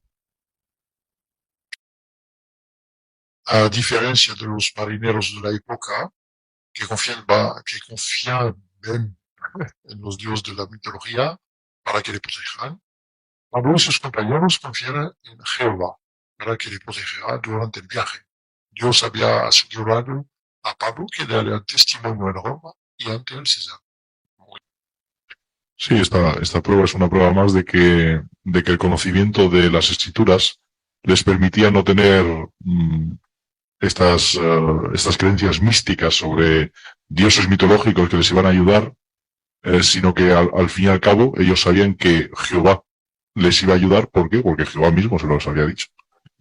Speaker 21: A diferencia de los marineros de la época, que confían bien en los dioses de la mitología para que le protejan, Pablo y sus compañeros confían en Jehová para que le protegerá durante el viaje. Dios había asegurado a Pablo que daría testimonio en Roma y ante el César.
Speaker 6: Sí, esta prueba es una prueba más de que el conocimiento de las escrituras les permitía no tener estas creencias místicas sobre dioses mitológicos que les iban a ayudar, sino que al fin y al cabo ellos sabían que Jehová les iba a ayudar. ¿Por qué? Porque Jehová mismo se los había dicho.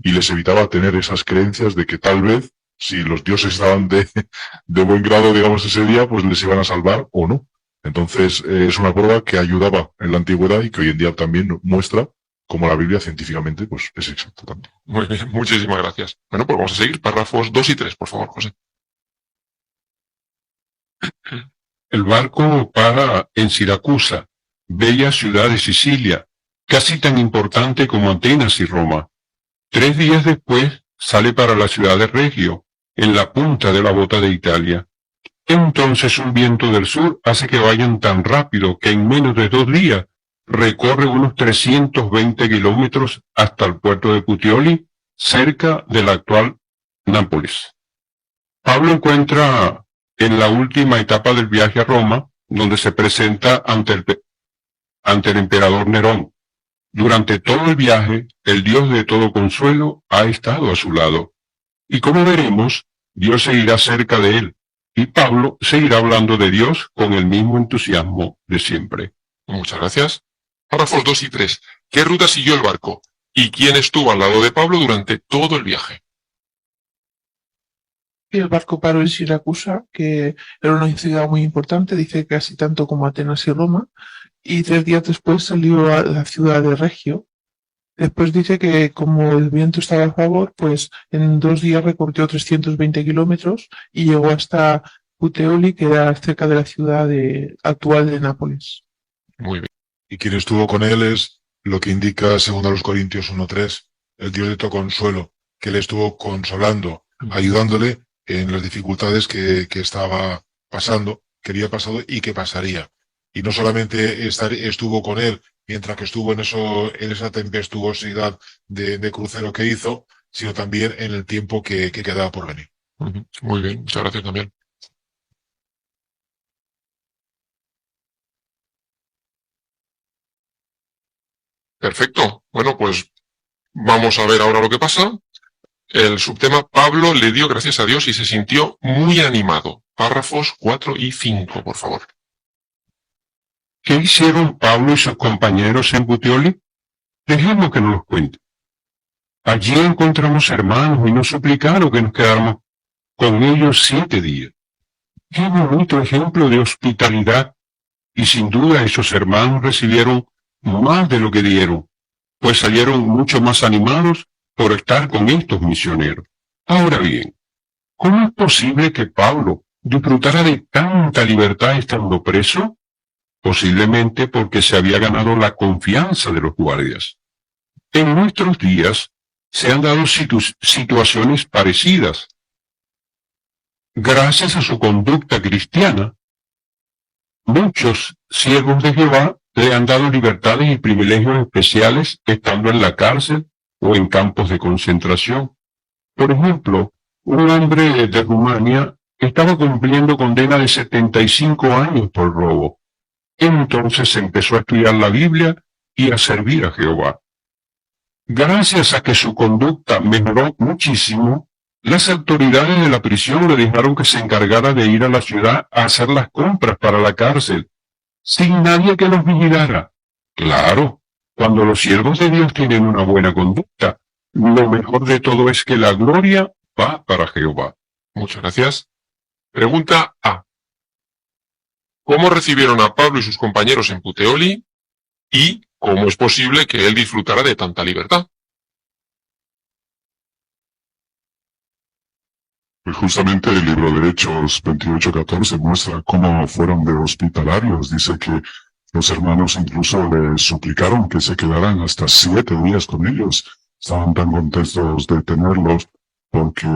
Speaker 6: Y les evitaba tener esas creencias de que tal vez, si los dioses estaban de buen grado, digamos, ese día, pues les iban a salvar o no. Entonces, es una prueba que ayudaba en la antigüedad y que hoy en día también muestra cómo la Biblia científicamente pues es exacta también.
Speaker 20: Muy bien, muchísimas gracias. Bueno, pues vamos a seguir. Párrafos 2 y 3, por favor, José.
Speaker 19: El barco para en Siracusa, bella ciudad de Sicilia, casi tan importante como Atenas y Roma. 3 días después sale para la ciudad de Regio, en la punta de la bota de Italia. Entonces un viento del sur hace que vayan tan rápido que en menos de 2 días recorre unos 320 kilómetros hasta el puerto de Puteoli, cerca de la actual Nápoles. Pablo encuentra en la última etapa del viaje a Roma, donde se presenta ante el emperador Nerón. Durante todo el viaje, el Dios de todo consuelo ha estado a su lado. Y como veremos, Dios seguirá cerca de él, y Pablo seguirá hablando de Dios con el mismo entusiasmo de siempre.
Speaker 20: Muchas gracias. Párrafos 2 y 3. ¿Qué ruta siguió el barco? ¿Y quién estuvo al lado de Pablo durante todo el viaje?
Speaker 9: El barco paró en Siracusa, que era una ciudad muy importante, dice casi tanto como Atenas y Roma, y 3 días después salió a la ciudad de Regio. Después dice que como el viento estaba a favor, pues en 2 días recorrió 320 kilómetros y llegó hasta Puteoli, que era cerca de la ciudad actual de Nápoles.
Speaker 20: Muy bien.
Speaker 21: Y quien estuvo con él es lo que indica, según a los Corintios 1:3, el Dios de todo consuelo, que le estuvo consolando, ayudándole en las dificultades que estaba pasando, que había pasado y que pasaría. Y no solamente estuvo con él mientras que estuvo en esa tempestuosidad de crucero que hizo, sino también en el tiempo que quedaba por venir.
Speaker 20: Muy bien, muchas gracias también. Perfecto. Bueno, pues vamos a ver ahora lo que pasa. El subtema: Pablo le dio gracias a Dios y se sintió muy animado. Párrafos 4 y 5, por favor.
Speaker 19: ¿Qué hicieron Pablo y sus compañeros en Puteoli? Dejemos que nos los cuente. Allí encontramos hermanos y nos suplicaron que nos quedáramos con ellos 7 días. Qué bonito ejemplo de hospitalidad, y sin duda esos hermanos recibieron más de lo que dieron, pues salieron mucho más animados por estar con estos misioneros. Ahora bien, ¿cómo es posible que Pablo disfrutara de tanta libertad estando preso? Posiblemente porque se había ganado la confianza de los guardias. En nuestros días se han dado situaciones parecidas. Gracias a su conducta cristiana, muchos siervos de Jehová le han dado libertades y privilegios especiales estando en la cárcel o en campos de concentración. Por ejemplo, un hombre de Rumania estaba cumpliendo condena de 75 años por robo. Entonces empezó a estudiar la Biblia y a servir a Jehová.
Speaker 1: Gracias a que su conducta mejoró muchísimo, las autoridades de la prisión le dejaron que se encargara de ir a la ciudad a hacer las compras para la cárcel, sin nadie que los vigilara. Claro, cuando los siervos de Dios tienen una buena conducta, lo mejor de todo es que la gloria va para Jehová.
Speaker 20: Muchas gracias. Pregunta A. ¿Cómo recibieron a Pablo y sus compañeros en Puteoli? ¿Y cómo es posible que él disfrutara de tanta libertad?
Speaker 3: Pues justamente el libro de Hechos 28:14 muestra cómo fueron de hospitalarios. Dice que los hermanos incluso les suplicaron que se quedaran hasta 7 días con ellos. Estaban tan contentos de tenerlos porque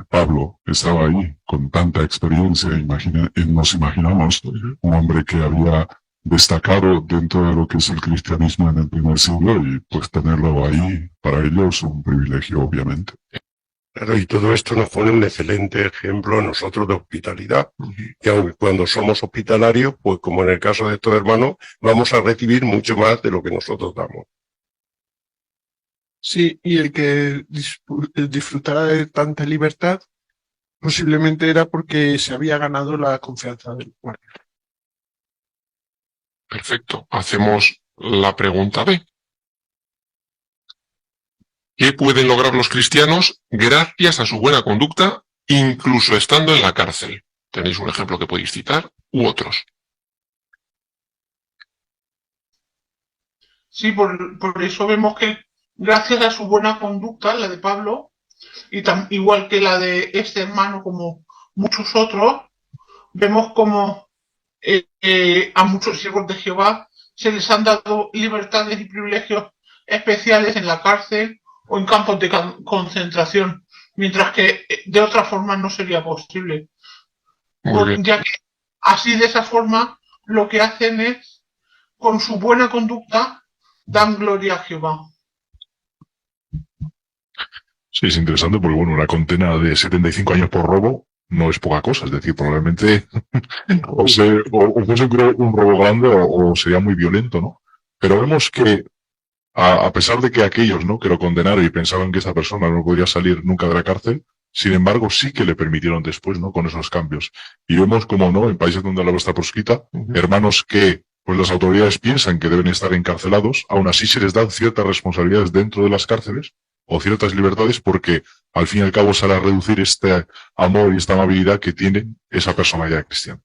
Speaker 3: Pablo estaba ahí con tanta experiencia. Nos imaginamos un hombre que había destacado dentro de lo que es el cristianismo en el primer siglo y pues tenerlo ahí para ellos un privilegio, obviamente.
Speaker 11: Claro, y todo esto nos pone un excelente ejemplo a nosotros de hospitalidad. Que aunque cuando somos hospitalarios, pues como en el caso de estos hermanos, vamos a recibir mucho más de lo que nosotros damos.
Speaker 13: Sí, y el que disfrutara de tanta libertad posiblemente era porque se había ganado la confianza del guardia.
Speaker 20: Perfecto. Hacemos la pregunta B. ¿Qué pueden lograr los cristianos gracias a su buena conducta, incluso estando en la cárcel? ¿Tenéis un ejemplo que podéis citar u otros?
Speaker 22: Sí, por eso vemos que gracias a su buena conducta, la de Pablo, y igual que la de este hermano, como muchos otros, vemos como a muchos siervos de Jehová se les han dado libertades y privilegios especiales en la cárcel o en campos de concentración, mientras que de otra forma no sería posible. Ya que así, de esa forma, lo que hacen es, con su buena conducta, dan gloria a Jehová.
Speaker 3: Sí, es interesante porque, bueno, una condena de 75 años por robo no es poca cosa. Es decir, probablemente o fuese un robo grande o sería muy violento, ¿no? Pero vemos que, a pesar de que aquellos, ¿no?, que lo condenaron y pensaban que esa persona no podría salir nunca de la cárcel, sin embargo, sí que le permitieron después, ¿no?, con esos cambios. Y vemos como, ¿no?, en países donde la ley está proscrita, hermanos que, pues las autoridades piensan que deben estar encarcelados, aún así se les dan ciertas responsabilidades dentro de las cárceles, o ciertas libertades, porque al fin y al cabo sale a reducir este amor y esta amabilidad que tiene esa personalidad cristiana.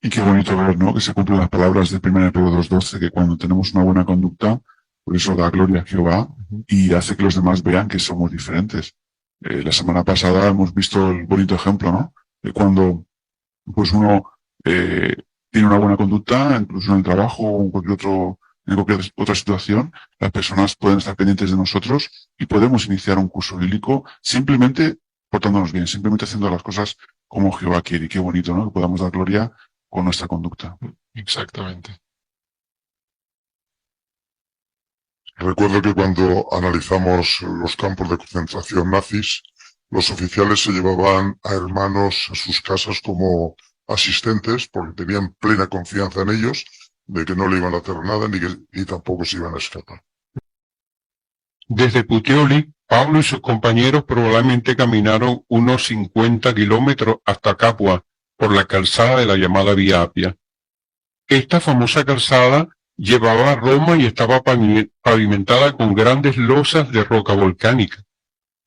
Speaker 3: Y qué bonito ver, ¿no?, que se cumplen las palabras de 1 Pedro 2:12, que cuando tenemos una buena conducta, por eso da gloria a Jehová y hace que los demás vean que somos diferentes. La semana pasada hemos visto el bonito ejemplo, ¿no?, de cuando pues uno tiene una buena conducta, incluso en el trabajo o en cualquier otra situación, las personas pueden estar pendientes de nosotros y podemos iniciar un curso bíblico simplemente portándonos bien, simplemente haciendo las cosas como Jehová quiere. Y qué bonito, ¿no?, que podamos dar gloria con nuestra conducta.
Speaker 20: Exactamente.
Speaker 21: Recuerdo que cuando analizamos los campos de concentración nazis, los oficiales se llevaban a hermanos a sus casas como asistentes porque tenían plena confianza en ellos de que no le iban a hacer nada ni tampoco se iban a escapar.
Speaker 1: Desde Puteoli, Pablo y sus compañeros probablemente caminaron unos 50 kilómetros hasta Capua por la calzada de la llamada Vía Apia. Esta famosa calzada llevaba a Roma y estaba pavimentada con grandes losas de roca volcánica.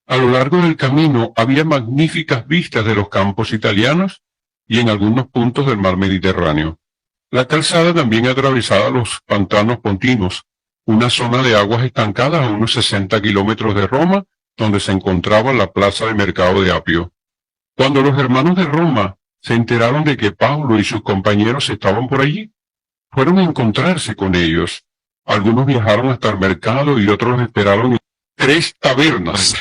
Speaker 1: A lo largo del camino había magníficas vistas de los campos italianos y en algunos puntos del mar Mediterráneo. La calzada también atravesaba los pantanos pontinos, una zona de aguas estancadas a unos 60 kilómetros de Roma, donde se encontraba la plaza de mercado de Apio. Cuando los hermanos de Roma se enteraron de que Pablo y sus compañeros estaban por allí, fueron a encontrarse con ellos. Algunos viajaron hasta el mercado y otros los esperaron en 3 tabernas,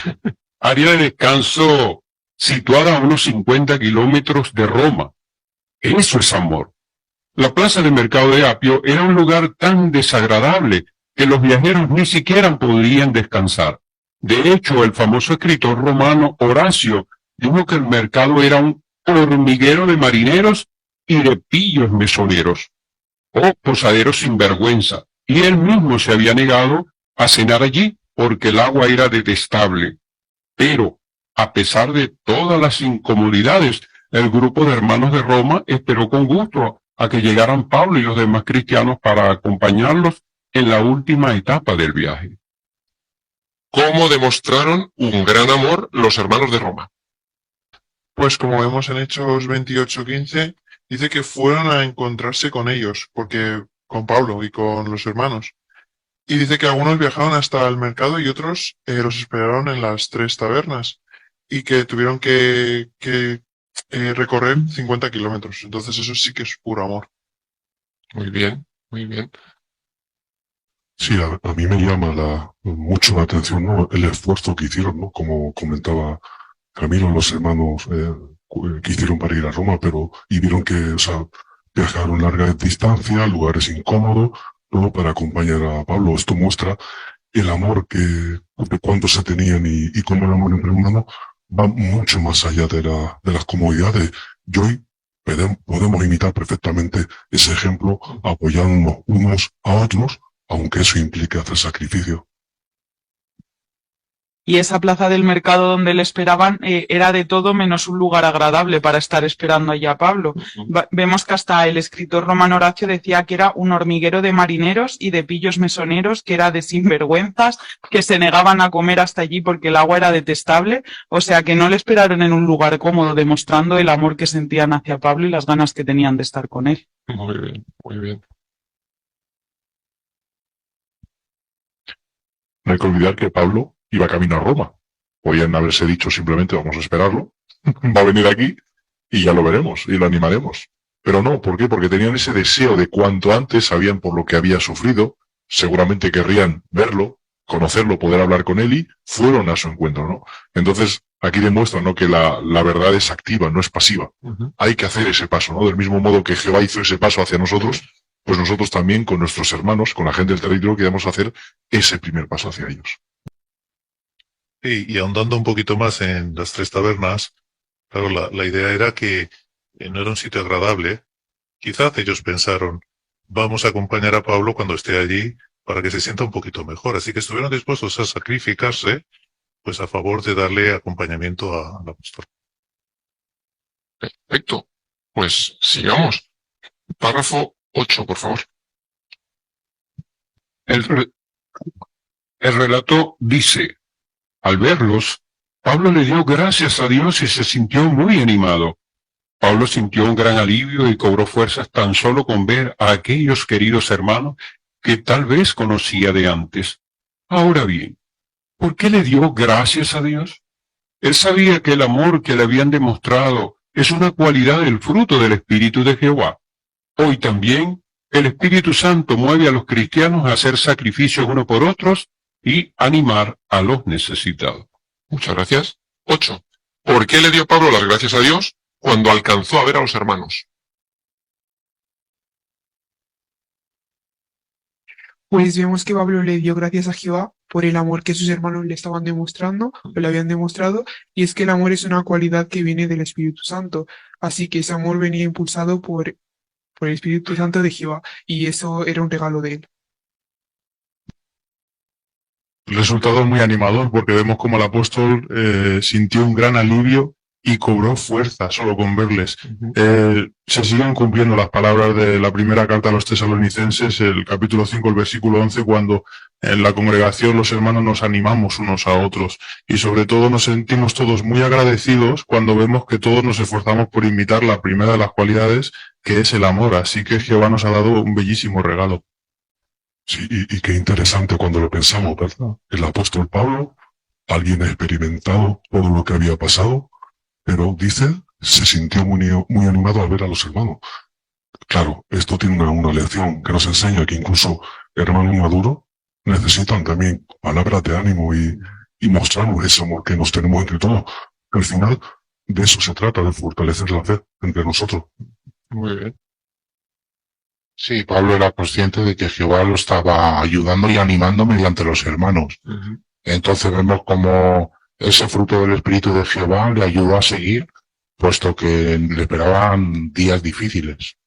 Speaker 1: área de descanso situada a unos 50 kilómetros de Roma. Eso es amor. La plaza de mercado de Apio era un lugar tan desagradable que los viajeros ni siquiera podían descansar. De hecho, el famoso escritor romano Horacio dijo que el mercado era un hormiguero de marineros y de pillos mesoneros, o posaderos sin vergüenza, y él mismo se había negado a cenar allí porque el agua era detestable. Pero, a pesar de todas las incomodidades, el grupo de hermanos de Roma esperó con gusto a que llegaran Pablo y los demás cristianos para acompañarlos en la última etapa del viaje.
Speaker 20: ¿Cómo demostraron un gran amor los hermanos de Roma?
Speaker 6: Pues como vemos en Hechos 28:15, dice que fueron a encontrarse con ellos, con Pablo y con los hermanos. Y dice que algunos viajaron hasta el mercado y otros los esperaron en las 3 tabernas y que tuvieron que recorrer 50 kilómetros. Entonces eso sí que es puro amor.
Speaker 20: Muy bien, muy bien.
Speaker 3: Sí, a mí me llama mucho la atención, ¿no?, el esfuerzo que hicieron, ¿no? Como comentaba Camilo, los hermanos que hicieron para ir a Roma, y vieron que, o sea, viajaron largas distancias, lugares incómodos, todo para acompañar a Pablo. Esto muestra el amor de cuánto se tenían y cómo el amor entre humanos va mucho más allá de las comodidades. Y hoy podemos imitar perfectamente ese ejemplo apoyándonos unos a otros, aunque eso implique hacer sacrificio.
Speaker 16: Y esa plaza del mercado donde le esperaban era de todo menos un lugar agradable para estar esperando allí a Pablo. Vemos que hasta el escritor romano Horacio decía que era un hormiguero de marineros y de pillos mesoneros, que era de sinvergüenzas, que se negaban a comer hasta allí porque el agua era detestable. O sea que no le esperaron en un lugar cómodo, demostrando el amor que sentían hacia Pablo y las ganas que tenían de estar con él.
Speaker 20: Muy bien, muy bien.
Speaker 3: No hay que olvidar que Pablo iba camino a Roma. Podían haberse dicho simplemente vamos a esperarlo, va a venir aquí y ya lo veremos y lo animaremos. Pero no, ¿por qué? Porque tenían ese deseo de cuanto antes, sabían por lo que había sufrido, seguramente querrían verlo, conocerlo, poder hablar con él y fueron a su encuentro, ¿no? Entonces, aquí demuestra, ¿no?, que la verdad es activa, no es pasiva. Hay que hacer ese paso, ¿no? Del mismo modo que Jehová hizo ese paso hacia nosotros, pues nosotros también con nuestros hermanos, con la gente del territorio, queremos hacer ese primer paso hacia ellos.
Speaker 15: Y ahondando un poquito más en las 3 tabernas, claro, la idea era que no era un sitio agradable. Quizás ellos pensaron, vamos a acompañar a Pablo cuando esté allí para que se sienta un poquito mejor. Así que estuvieron dispuestos a sacrificarse, pues a favor de darle acompañamiento al apóstol.
Speaker 20: Perfecto. Pues sigamos. Párrafo 8, por favor.
Speaker 1: El relato dice: al verlos, Pablo le dio gracias a Dios y se sintió muy animado. Pablo sintió un gran alivio y cobró fuerzas tan solo con ver a aquellos queridos hermanos que tal vez conocía de antes. Ahora bien, ¿por qué le dio gracias a Dios? Él sabía que el amor que le habían demostrado es una cualidad del fruto del Espíritu de Jehová. Hoy también el Espíritu Santo mueve a los cristianos a hacer sacrificios unos por otros y animar a los necesitados.
Speaker 20: Muchas gracias. 8. ¿Por qué le dio Pablo las gracias a Dios cuando alcanzó a ver a los hermanos?
Speaker 10: Pues vemos que Pablo le dio gracias a Jehová por el amor que sus hermanos le estaban demostrando, o le habían demostrado, y es que el amor es una cualidad que viene del Espíritu Santo, así que ese amor venía impulsado por el Espíritu Santo de Jehová, y eso era un regalo de él.
Speaker 6: El resultado es muy animador porque vemos como el apóstol sintió un gran alivio y cobró fuerza solo con verles. Se siguen cumpliendo las palabras de la primera carta a los tesalonicenses, el capítulo 5, el versículo 11, cuando en la congregación los hermanos nos animamos unos a otros y sobre todo nos sentimos todos muy agradecidos cuando vemos que todos nos esforzamos por imitar la primera de las cualidades, que es el amor. Así que Jehová nos ha dado un bellísimo regalo.
Speaker 3: Sí, y qué interesante cuando lo pensamos, ¿verdad? El apóstol Pablo, alguien experimentado todo lo que había pasado, pero dice, se sintió muy animado al ver a los hermanos. Claro, esto tiene una lección que nos enseña que incluso hermanos maduros necesitan también palabras de ánimo y mostrarnos ese amor que nos tenemos entre todos. Al final, de eso se trata, de fortalecer la fe entre nosotros.
Speaker 20: Muy bien.
Speaker 21: Sí, Pablo era consciente de que Jehová lo estaba ayudando y animando mediante los hermanos. Entonces vemos como ese fruto del Espíritu de Jehová le ayudó a seguir, puesto que le esperaban días difíciles.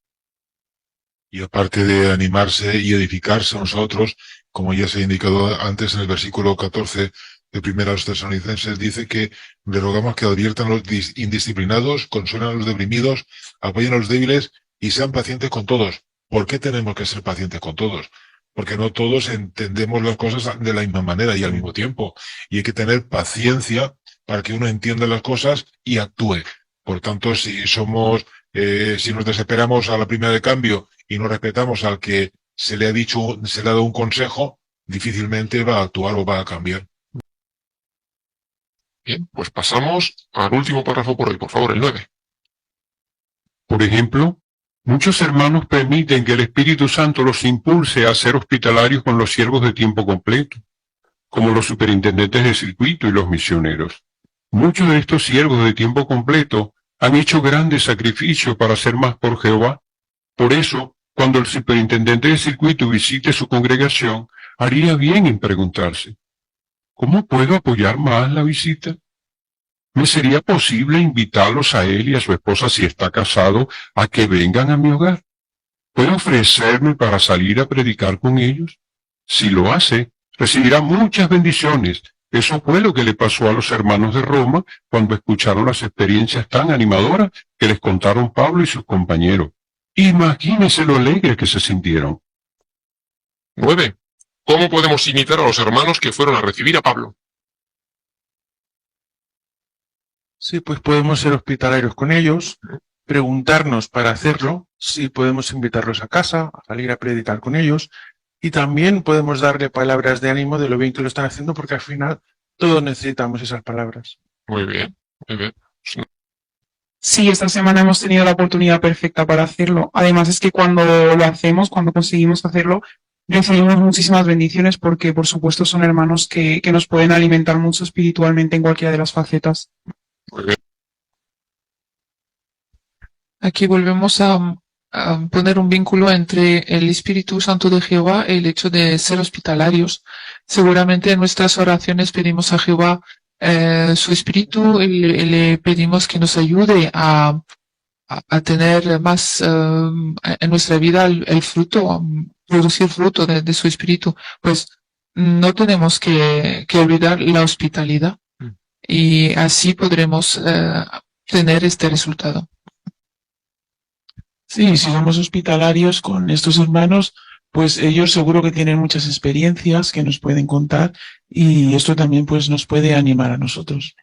Speaker 21: Y aparte de animarse y edificarse a nosotros, como ya se ha indicado antes en el versículo 14 de Primera a los Tesalonicenses, dice que le rogamos que adviertan a los indisciplinados, consuelen a los deprimidos, apoyen a los débiles y sean pacientes con todos. ¿Por qué tenemos que ser pacientes con todos? Porque no todos entendemos las cosas de la misma manera y al mismo tiempo. Y hay que tener paciencia para que uno entienda las cosas y actúe. Por tanto, si nos desesperamos a la primera de cambio y no respetamos al que se le ha dicho, se le ha dado un consejo, difícilmente va a actuar o va a cambiar.
Speaker 20: Bien, pues pasamos al último párrafo por hoy, por favor, el 9.
Speaker 1: Por ejemplo, muchos hermanos permiten que el Espíritu Santo los impulse a ser hospitalarios con los siervos de tiempo completo, como los superintendentes de circuito y los misioneros. Muchos de estos siervos de tiempo completo han hecho grandes sacrificios para hacer más por Jehová. Por eso, cuando el superintendente de circuito visite su congregación, haría bien en preguntarse: ¿cómo puedo apoyar más la visita? ¿Me sería posible invitarlos a él y a su esposa, si está casado, a que vengan a mi hogar? ¿Puedo ofrecerme para salir a predicar con ellos? Si lo hace, recibirá muchas bendiciones. Eso fue lo que le pasó a los hermanos de Roma cuando escucharon las experiencias tan animadoras que les contaron Pablo y sus compañeros. Imagínense lo alegres que se sintieron.
Speaker 20: 9. ¿Cómo podemos imitar a los hermanos que fueron a recibir a Pablo?
Speaker 13: Sí, pues podemos ser hospitalarios con ellos, preguntarnos para hacerlo, si podemos invitarlos a casa, a salir a predicar con ellos, y también podemos darle palabras de ánimo de lo bien que lo están haciendo, porque al final todos necesitamos esas palabras.
Speaker 20: Muy bien, muy bien.
Speaker 5: Sí, esta semana hemos tenido la oportunidad perfecta para hacerlo. Además es que cuando lo hacemos, cuando conseguimos hacerlo, recibimos muchísimas bendiciones porque, por supuesto, son hermanos que nos pueden alimentar mucho espiritualmente en cualquiera de las facetas.
Speaker 20: Muy bien.
Speaker 17: Aquí volvemos a poner un vínculo entre el Espíritu Santo de Jehová y el hecho de ser hospitalarios. Seguramente en nuestras oraciones pedimos a Jehová su Espíritu y le pedimos que nos ayude a tener más en nuestra vida el fruto, producir fruto de su Espíritu. Pues no tenemos que olvidar la hospitalidad y así podremos tener este resultado.
Speaker 5: Sí, si somos hospitalarios con estos hermanos, pues ellos seguro que tienen muchas experiencias que nos pueden contar y esto también pues nos puede animar a nosotros.